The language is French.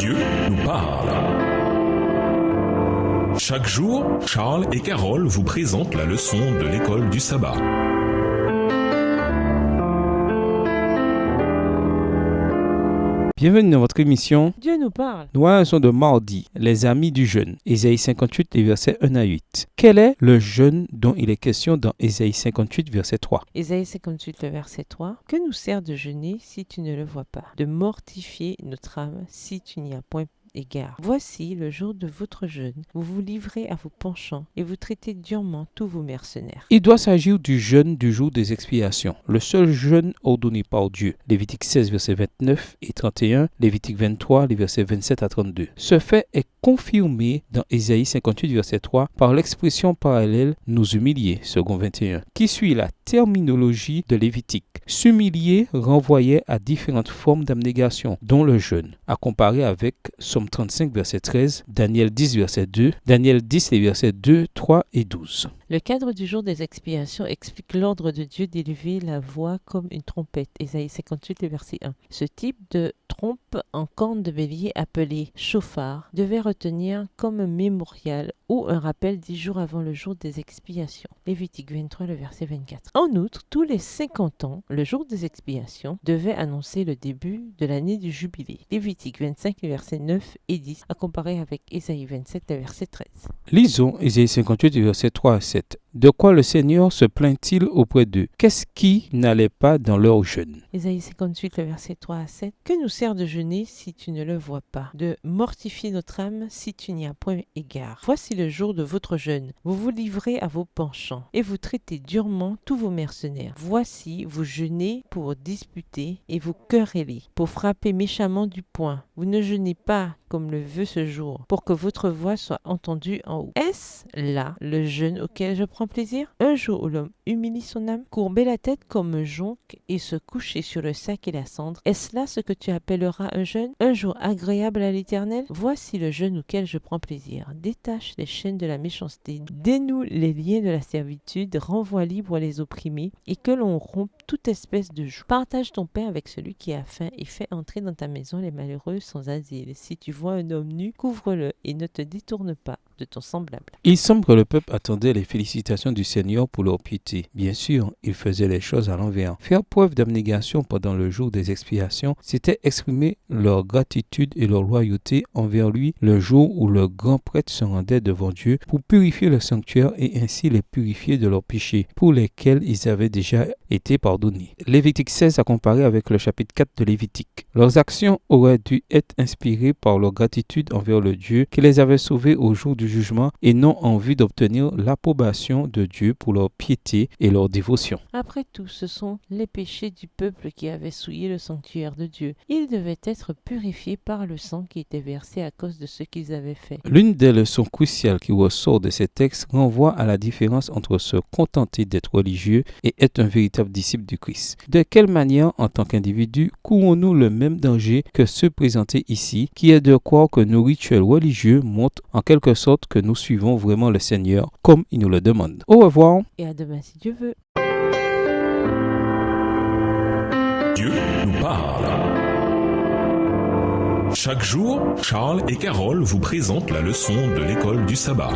Dieu nous parle. Chaque jour, Charles et Carole vous présentent la leçon de l'école du sabbat. Bienvenue dans votre émission Dieu nous parle. Nous sommes de mardi, les amis du jeûne, Ésaïe 58, les versets 1 à 8. Quel est le jeûne dont il est question dans Ésaïe 58, verset 3? Ésaïe 58, le verset 3. Que nous sert de jeûner si tu ne le vois pas, de mortifier notre âme si tu n'y as point égard. Voici le jour de votre jeûne. Vous vous livrez à vos penchants et vous traitez durement tous vos mercenaires. Il doit s'agir du jeûne du jour des expiations, le seul jeûne ordonné par Dieu. Lévitique 16, versets 29 et 31, Lévitique 23, les versets 27 à 32. Ce fait est confirmé dans Ésaïe 58, verset 3, par l'expression parallèle « nous humilier », second 21, qui suit la terminologie de Lévitique. S'humilier renvoyait à différentes formes d'abnégation, dont le jeûne, à comparer avec Somme 35, verset 13, Daniel 10, verset 2, Daniel 10, les versets 2, 3 et 12. Le cadre du jour des expiations explique l'ordre de Dieu d'élever la voix comme une trompette. Ésaïe 58, le verset 1. Ce type de trompe en corne de bélier appelée chauffard devait retenir comme un mémorial ou un rappel 10 jours avant le jour des expiations. Lévitique 23, le verset 24. En outre, tous les 50 ans, le jour des expiations devait annoncer le début de l'année du jubilé. Lévitique 25, le verset 9 et 10, à comparer avec Ésaïe 27, le verset 13. Lisons Ésaïe 58, verset 3 à 7. De quoi le Seigneur se plaint-il auprès d'eux? Qu'est-ce qui n'allait pas dans leur jeûne? Ésaïe 58, le verset 3 à 7. Que nous sert de jeûner si tu ne le vois pas, de mortifier notre âme si tu n'y as point égard. Voici le jour de votre jeûne. Vous vous livrez à vos penchants et vous traitez durement tous vos mercenaires. Voici, vous jeûnez pour disputer et vous querellez, pour frapper méchamment du poing. Vous ne jeûnez pas comme le veut ce jour, pour que votre voix soit entendue en haut. Est-ce là le jeûne auquel je prends plaisir? Un jour où l'homme humilie son âme, courber la tête comme un jonc et se coucher sur le sac et la cendre. Est-ce là ce que tu appelleras un jeûne? Un jour agréable à l'Éternel? Voici le jeûne auquel je prends plaisir. Détache les chaînes de la méchanceté, dénoue les liens de la servitude, renvoie libre les opprimés et que l'on rompe toute espèce de joug. Partage ton pain avec celui qui a faim et fais entrer dans ta maison les malheureux sans asile. Si tu vois un homme nu, couvre-le et ne te détourne pas de ton semblable. Il semble que le peuple attendait les félicitations du Seigneur pour leur piété. Bien sûr, ils faisaient les choses à l'envers. Faire preuve d'abnégation pendant le jour des expiations, c'était exprimer leur gratitude et leur loyauté envers lui le jour où le grand prêtre se rendait devant Dieu pour purifier le sanctuaire et ainsi les purifier de leurs péchés, pour lesquels ils avaient déjà été pardonnés. Lévitique 16 à comparer avec le chapitre 4 de Lévitique. Leurs actions auraient dû être inspirées par leur gratitude envers le Dieu qui les avait sauvés au jour du jugement et non en vue d'obtenir l'approbation de Dieu pour leur piété et leur dévotion. Après tout, ce sont les péchés du peuple qui avaient souillé le sanctuaire de Dieu. Ils devaient être purifiés par le sang qui était versé à cause de ce qu'ils avaient fait. L'une des leçons cruciales qui ressort de ces textes renvoie à la différence entre se contenter d'être religieux et être un véritable disciple du Christ. De quelle manière, en tant qu'individu, courons-nous le même danger que ceux présentés ici, qui est de croire que nos rituels religieux montrent en quelque sorte que nous suivons vraiment le Seigneur comme il nous le demande. Au revoir. Et à demain si Dieu veut. Dieu nous parle. Chaque jour, Charles et Carole vous présentent la leçon de l'école du sabbat.